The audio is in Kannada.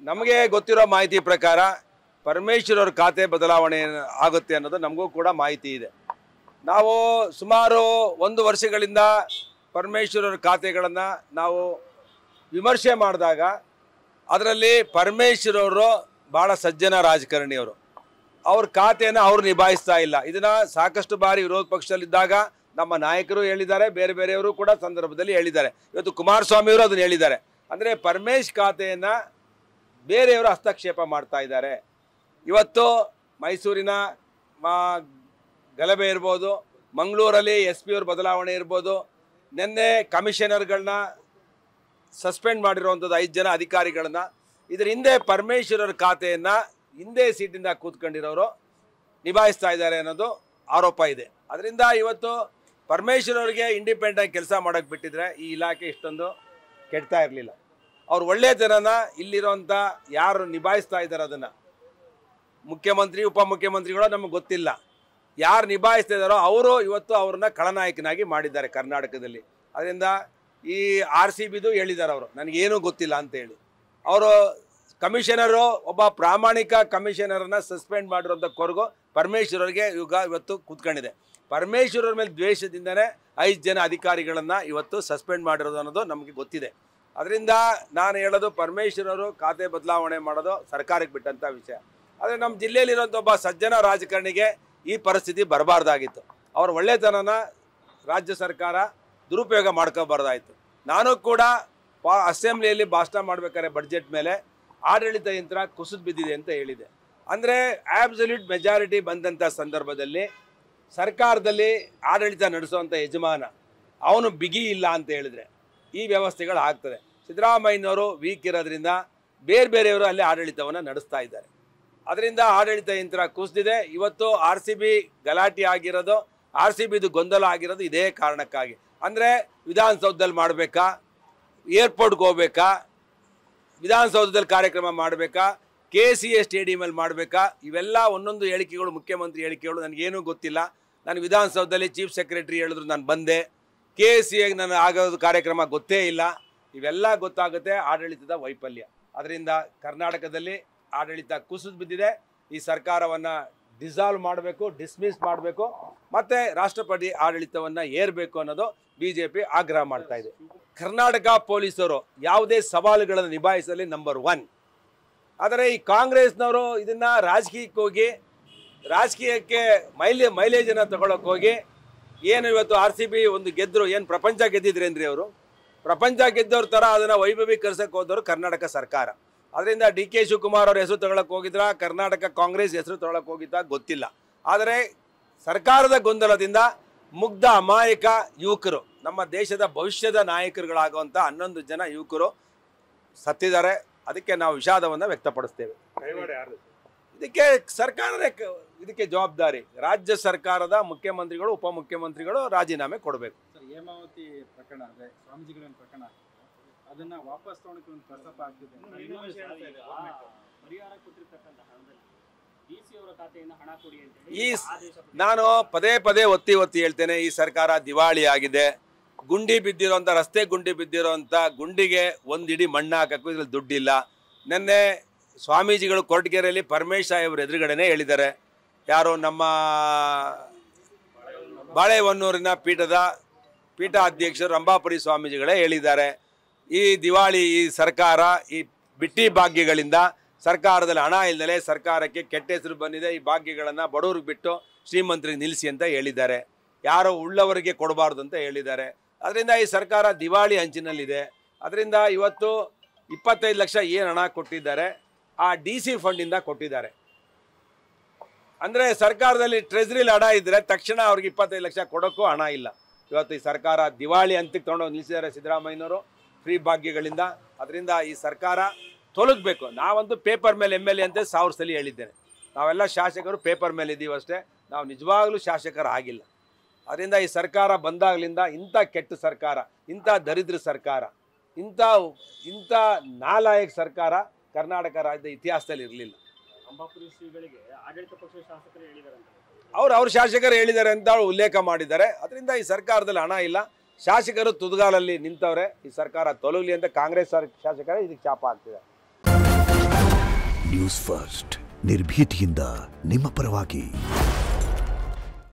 ನಮಗೆ ಗೊತ್ತಿರೋ ಮಾಹಿತಿ ಪ್ರಕಾರ ಪರಮೇಶ್ವರ್ ಅವ್ರ ಖಾತೆ ಬದಲಾವಣೆ ಆಗುತ್ತೆ ಅನ್ನೋದು ನಮಗೂ ಕೂಡ ಮಾಹಿತಿ ಇದೆ. ನಾವು ಸುಮಾರು 1 ವರ್ಷಗಳಿಂದ ಪರಮೇಶ್ವರ್ ಅವ್ರ ಖಾತೆಗಳನ್ನು ನಾವು ವಿಮರ್ಶೆ ಮಾಡಿದಾಗ ಅದರಲ್ಲಿ ಪರಮೇಶ್ವರ್ ಅವರು ಭಾಳ ಸಜ್ಜನ ರಾಜಕಾರಣಿಯವರು. ಅವ್ರ ಖಾತೆಯನ್ನು ಅವ್ರು ನಿಭಾಯಿಸ್ತಾ ಇಲ್ಲ. ಇದನ್ನು ಸಾಕಷ್ಟು ಬಾರಿ ವಿರೋಧ ಪಕ್ಷದಲ್ಲಿದ್ದಾಗ ನಮ್ಮ ನಾಯಕರು ಹೇಳಿದ್ದಾರೆ, ಬೇರೆ ಬೇರೆಯವರು ಕೂಡ ಸಂದರ್ಭದಲ್ಲಿ ಹೇಳಿದ್ದಾರೆ. ಇವತ್ತು ಕುಮಾರಸ್ವಾಮಿಯವರು ಅದನ್ನು ಹೇಳಿದ್ದಾರೆ. ಅಂದರೆ ಪರಮೇಶ್ ಖಾತೆಯನ್ನು ಬೇರೆಯವರು ಹಸ್ತಕ್ಷೇಪ ಮಾಡ್ತಾ ಇದ್ದಾರೆ. ಇವತ್ತು ಮೈಸೂರಿನ ಗಲಭೆ ಇರ್ಬೋದು, ಮಂಗಳೂರಲ್ಲಿ SP ಅವ್ರ ಬದಲಾವಣೆ ಇರ್ಬೋದು, ನಿನ್ನೆ ಕಮಿಷನರ್ಗಳನ್ನ ಸಸ್ಪೆಂಡ್ ಮಾಡಿರುವಂಥದ್ದು 5 ಜನ ಅಧಿಕಾರಿಗಳನ್ನ. ಇದರ ಹಿಂದೆ ಪರಮೇಶ್ವರ್ ಅವ್ರ ಖಾತೆಯನ್ನು ಹಿಂದೆ ಸೀಟಿಂದ ಕೂತ್ಕೊಂಡಿರೋರು ನಿಭಾಯಿಸ್ತಾ ಇದ್ದಾರೆ ಅನ್ನೋದು ಆರೋಪ ಇದೆ. ಅದರಿಂದ ಇವತ್ತು ಪರಮೇಶ್ವರ್ ಅವರಿಗೆ ಇಂಡಿಪೆಂಡೆಂಟ್ ಕೆಲಸ ಮಾಡೋಕ್ಕೆ ಬಿಟ್ಟಿದ್ರೆ ಈ ಇಲಾಖೆ ಇಷ್ಟೊಂದು ಕೆಡ್ತಾ ಇರಲಿಲ್ಲ. ಅವ್ರು ಒಳ್ಳೆತನನ ಇಲ್ಲಿರೋಂಥ ಯಾರು ನಿಭಾಯಿಸ್ತಾ ಇದ್ದಾರೆ ಅದನ್ನು ಮುಖ್ಯಮಂತ್ರಿ ಉಪಮುಖ್ಯಮಂತ್ರಿಗಳು ನಮಗೆ ಗೊತ್ತಿಲ್ಲ, ಯಾರು ನಿಭಾಯಿಸ್ತಾ ಇದ್ದಾರೋ ಅವರು ಇವತ್ತು ಅವ್ರನ್ನ ಖಳನಾಯಕನಾಗಿ ಮಾಡಿದ್ದಾರೆ ಕರ್ನಾಟಕದಲ್ಲಿ. ಅದರಿಂದ ಈ RCBದು ಹೇಳಿದ್ದಾರೆ ಅವರು, ನನಗೇನೂ ಗೊತ್ತಿಲ್ಲ ಅಂತೇಳಿ. ಅವರು ಕಮಿಷನರು ಒಬ್ಬ ಪ್ರಾಮಾಣಿಕ ಕಮಿಷನರನ್ನು ಸಸ್ಪೆಂಡ್ ಮಾಡಿರೋಂಥ ಕೊರಗು ಪರಮೇಶ್ವರ್ ಅವರಿಗೆ ಇವತ್ತು ಕೂತ್ಕೊಂಡಿದೆ. ಪರಮೇಶ್ವರ್ ಅವ್ರ ಮೇಲೆ ದ್ವೇಷದಿಂದನೇ 5 ಜನ ಅಧಿಕಾರಿಗಳನ್ನು ಇವತ್ತು ಸಸ್ಪೆಂಡ್ ಮಾಡಿರೋದು ಅನ್ನೋದು ನಮಗೆ ಗೊತ್ತಿದೆ. ಅದರಿಂದ ನಾನು ಹೇಳೋದು ಪರಮೇಶ್ವರ್ ಅವರು ಖಾತೆ ಬದಲಾವಣೆ ಮಾಡೋದು ಸರ್ಕಾರಕ್ಕೆ ಬಿಟ್ಟಂಥ ವಿಷಯ. ಆದರೆ ನಮ್ಮ ಜಿಲ್ಲೆಯಲ್ಲಿರೋಂಥ ಒಬ್ಬ ಸಜ್ಜನ ರಾಜಕಾರಣಿಗೆ ಈ ಪರಿಸ್ಥಿತಿ ಬರಬಾರ್ದಾಗಿತ್ತು. ಅವ್ರ ಒಳ್ಳೆತನನ ರಾಜ್ಯ ಸರ್ಕಾರ ದುರುಪಯೋಗ ಮಾಡ್ಕೋಬಾರ್ದಾಯಿತು. ನಾನು ಕೂಡ ಅಸೆಂಬ್ಲಿಯಲ್ಲಿ ಭಾಷಣ ಮಾಡಬೇಕಾದ್ರೆ ಬಡ್ಜೆಟ್ ಮೇಲೆ ಆಡಳಿತ ಯಂತ್ರ ಕುಸಿದು ಬಿದ್ದಿದೆ ಅಂತ ಹೇಳಿದೆ. ಅಂದರೆ ಆಬ್ಸಲ್ಯೂಟ್ ಮೆಜಾರಿಟಿ ಬಂದಂಥ ಸಂದರ್ಭದಲ್ಲಿ ಸರ್ಕಾರದಲ್ಲಿ ಆಡಳಿತ ನಡೆಸುವಂಥ ಯಜಮಾನ ಅವನು ಬಿಗಿ ಇಲ್ಲ ಅಂತ ಹೇಳಿದ್ರೆ ಈ ವ್ಯವಸ್ಥೆಗಳು ಆಗ್ತದೆ. ಸಿದ್ದರಾಮಯ್ಯನವರು ವೀಕ್ ಇರೋದ್ರಿಂದ ಬೇರೆ ಬೇರೆಯವರು ಅಲ್ಲಿ ಆಡಳಿತವನ್ನು ನಡೆಸ್ತಾ ಇದ್ದಾರೆ. ಅದರಿಂದ ಆಡಳಿತ ಯಂತ್ರ ಕುಸಿದಿದೆ. ಇವತ್ತು RCB ಗಲಾಟೆ ಆಗಿರೋದು, RCBದು ಗೊಂದಲ ಆಗಿರೋದು ಇದೇ ಕಾರಣಕ್ಕಾಗಿ. ಅಂದರೆ ವಿಧಾನಸೌಧದಲ್ಲಿ ಮಾಡಬೇಕಾ, ಏರ್ಪೋರ್ಟ್ಗೆ ಹೋಗ್ಬೇಕಾ, ವಿಧಾನಸೌಧದಲ್ಲಿ ಕಾರ್ಯಕ್ರಮ ಮಾಡಬೇಕಾ, KCA ಸ್ಟೇಡಿಯಮಲ್ಲಿ ಮಾಡಬೇಕಾ, ಇವೆಲ್ಲ ಒಂದೊಂದು ಹೇಳಿಕೆಗಳು, ಮುಖ್ಯಮಂತ್ರಿ ಹೇಳಿಕೆಗಳು ನನಗೇನೂ ಗೊತ್ತಿಲ್ಲ. ನಾನು ವಿಧಾನಸೌಧದಲ್ಲಿ ಚೀಫ್ ಸೆಕ್ರೆಟರಿ ಹೇಳಿದ್ರು ನಾನು ಬಂದೆ, KCA ನಾನು ಆಗೋದು ಕಾರ್ಯಕ್ರಮ ಗೊತ್ತೇ ಇಲ್ಲ. ಇವೆಲ್ಲ ಗೊತ್ತಾಗುತ್ತೆ ಆಡಳಿತದ ವೈಫಲ್ಯ. ಅದರಿಂದ ಕರ್ನಾಟಕದಲ್ಲಿ ಆಡಳಿತ ಕುಸಿದು ಬಿದ್ದಿದೆ. ಈ ಸರ್ಕಾರವನ್ನು ಡಿಸಾಲ್ವ್ ಮಾಡಬೇಕು, ಡಿಸ್ಮಿಸ್ ಮಾಡಬೇಕು, ಮತ್ತು ರಾಷ್ಟ್ರಪತಿ ಆಡಳಿತವನ್ನು ಏರಬೇಕು ಅನ್ನೋದು BJP ಆಗ್ರಹ ಮಾಡ್ತಾ ಇದೆ. ಕರ್ನಾಟಕ ಪೊಲೀಸರು ಯಾವುದೇ ಸವಾಲುಗಳನ್ನು ನಿಭಾಯಿಸಲಿ ನಂಬರ್ 1. ಆದರೆ ಈ ಕಾಂಗ್ರೆಸ್ನವರು ಇದನ್ನು ರಾಜಕೀಯಕ್ಕೆ ಹೋಗಿ ರಾಜಕೀಯಕ್ಕೆ ಮೈಲೇಜನ್ನು ತಗೊಳ್ಳೋಕೆ ಹೋಗಿ ಏನು ಇವತ್ತು RCB ಒಂದು ಗೆದ್ದರು, ಏನು ಪ್ರಪಂಚ ಗೆದ್ದಿದ್ರೇನ್ರಿ ಅವರು? ಪ್ರಪಂಚ ಗೆದ್ದವ್ರ ಥರ ಅದನ್ನು ವೈಭವೀಕರಿಸೋಕೆ ಹೋದವರು ಕರ್ನಾಟಕ ಸರ್ಕಾರ. ಅದರಿಂದ DK ಶಿವಕುಮಾರ್ ಅವ್ರ ಹೆಸರು ತಗೊಳ್ಳೋಕೆ ಹೋಗಿದ್ರ, ಕರ್ನಾಟಕ ಕಾಂಗ್ರೆಸ್ ಹೆಸರು ತಗೊಳ್ಳೋಕೆ ಹೋಗಿದ್ದ ಗೊತ್ತಿಲ್ಲ. ಆದರೆ ಸರ್ಕಾರದ ಗೊಂದಲದಿಂದ ಮುಗ್ಧ ಅಮಾಯಕ ಯುವಕರು, ನಮ್ಮ ದೇಶದ ಭವಿಷ್ಯದ ನಾಯಕರುಗಳಾಗುವಂಥ 11 ಜನ ಯುವಕರು ಸತ್ತಿದ್ದಾರೆ. ಅದಕ್ಕೆ ನಾವು ವಿಷಾದವನ್ನು ವ್ಯಕ್ತಪಡಿಸ್ತೇವೆ. ಇದಕ್ಕೆ ಸರ್ಕಾರನೇ ಇದಕ್ಕೆ ಜವಾಬ್ದಾರಿ. ರಾಜ್ಯ ಸರ್ಕಾರದ ಮುಖ್ಯಮಂತ್ರಿಗಳು ಉಪಮುಖ್ಯಮಂತ್ರಿಗಳು ರಾಜೀನಾಮೆ ಕೊಡಬೇಕು. ಹೇಮಾವತಿ ಪ್ರಕರಣ ಅಂದರೆ ಸ್ವಾಮೀಜಿಗಳ ಪ್ರಕರಣ, ಅದನ್ನು ವಾಪಸ್ ತಗೊಳ್ಳೋಕೆ ಒಂದು ಪ್ರಸ್ತಾಪ ಆಗ್ತಿದೆ. ನಾನು ಪದೇ ಪದೇ ಒತ್ತಿ ಹೇಳ್ತೇನೆ, ಈ ಸರ್ಕಾರ ದಿವಾಳಿ ಆಗಿದೆ. ಗುಂಡಿ ಬಿದ್ದಿರೋಂಥ ರಸ್ತೆ ಗುಂಡಿ ಬಿದ್ದಿರೋಂಥ ಗುಂಡಿಗೆ ಒಂದಿಡಿ ಮಣ್ಣು ಹಾಕಕ್ಕೂ ಇದ್ರಲ್ಲಿ ದುಡ್ಡಿಲ್ಲ. ನಿನ್ನೆ ಸ್ವಾಮೀಜಿಗಳು ಕೊರಟಗೆರೆಯಲ್ಲಿ ಪರಮೇಶ್ ಸಾಹೇಬ್ರ ಎದುರುಗಡೆನೇ ಹೇಳಿದ್ದಾರೆ. ಯಾರು ನಮ್ಮ ಬಾಳೆಹೊನ್ನೂರಿನ ಪೀಠಾಧ್ಯಕ್ಷರು ರಂಭಾಪುರಿ ಸ್ವಾಮೀಜಿಗಳೇ ಹೇಳಿದ್ದಾರೆ. ಈ ದಿವಾಳಿ ಈ ಸರ್ಕಾರ ಈ ಬಿಟ್ಟಿ ಭಾಗ್ಯಗಳಿಂದ ಸರ್ಕಾರದಲ್ಲಿ ಹಣ ಇಲ್ಲದೆ ಸರ್ಕಾರಕ್ಕೆ ಕೆಟ್ಟ ಹೆಸರು ಬಂದಿದೆ. ಈ ಭಾಗ್ಯಗಳನ್ನು ಬಡವ್ರಿಗೆ ಬಿಟ್ಟು ಶ್ರೀಮಂತರಿಗೆ ನಿಲ್ಲಿಸಿ ಅಂತ ಹೇಳಿದ್ದಾರೆ. ಯಾರೋ ಉಳ್ಳವರಿಗೆ ಕೊಡಬಾರ್ದು ಅಂತ ಹೇಳಿದ್ದಾರೆ. ಅದರಿಂದ ಈ ಸರ್ಕಾರ ದಿವಾಳಿ ಅಂಚಿನಲ್ಲಿದೆ. ಅದರಿಂದ ಇವತ್ತು 25 ಲಕ್ಷ ಏನು ಹಣ ಕೊಟ್ಟಿದ್ದಾರೆ ಆ DC ಫಂಡಿಂದ ಕೊಟ್ಟಿದ್ದಾರೆ. ಅಂದರೆ ಸರ್ಕಾರದಲ್ಲಿ ಟ್ರೆಜರಿಲಿ ಹಣ ಇದ್ದರೆ ತಕ್ಷಣ ಅವ್ರಿಗೆ 25 ಲಕ್ಷ ಕೊಡೋಕ್ಕೂ ಹಣ ಇಲ್ಲ. ಇವತ್ತು ಈ ಸರ್ಕಾರ ದಿವಾಳಿ ಹಂತಕ್ಕೆ ತೊಗೊಂಡೋಗಿ ನಿಲ್ಲಿಸಿದ್ದಾರೆ ಸಿದ್ದರಾಮಯ್ಯನವರು ಫ್ರೀ ಭಾಗ್ಯಗಳಿಂದ. ಅದರಿಂದ ಈ ಸರ್ಕಾರ ತೊಲಗಬೇಕು. ನಾವಂತೂ ಪೇಪರ್ ಮೇಲೆ MLA ಅಂತ 1000 ಸಲ ಹೇಳಿದ್ದೇನೆ. ನಾವೆಲ್ಲ ಶಾಸಕರು ಪೇಪರ್ ಮೇಲೆ ಇದ್ದೀವಿ ಅಷ್ಟೇ, ನಾವು ನಿಜವಾಗ್ಲೂ ಶಾಸಕರು ಆಗಿಲ್ಲ. ಅದರಿಂದ ಈ ಸರ್ಕಾರ ಬಂದಾಗಲಿಂದ ಇಂಥ ಕೆಟ್ಟ ಸರ್ಕಾರ, ಇಂಥ ದರಿದ್ರ ಸರ್ಕಾರ, ಇಂಥ ನಾಲಾಯಕ ಸರ್ಕಾರ ಕರ್ನಾಟಕ ರಾಜ್ಯದ ಇತಿಹಾಸದಲ್ಲಿ ಇರಲಿಲ್ಲ. ಅವ್ರ ಶಾಸಕರು ಹೇಳಿದ್ದಾರೆ ಅಂತ ಉಲ್ಲೇಖ ಮಾಡಿದ್ದಾರೆ. ಅದರಿಂದ ಈ ಸರ್ಕಾರದಲ್ಲಿ ಹಣ ಇಲ್ಲ, ಶಾಸಕರು ತುದಿಗಾಲಲ್ಲಿ ನಿಂತವ್ರೆ. ಈ ಸರ್ಕಾರ ತೊಲಗಲಿ ಅಂತ ಕಾಂಗ್ರೆಸ್ ಶಾಸಕರೇ ಇದಕ್ಕೆ ಚಾಪ ಹಾಕ್ತಿದ್ದಾರೆ. ನ್ಯೂಸ್ ಫಸ್ಟ್ ನಿರ್ಭೀತಿಯಿಂದ ನಿಮ್ಮ ಪರವಾಗಿ.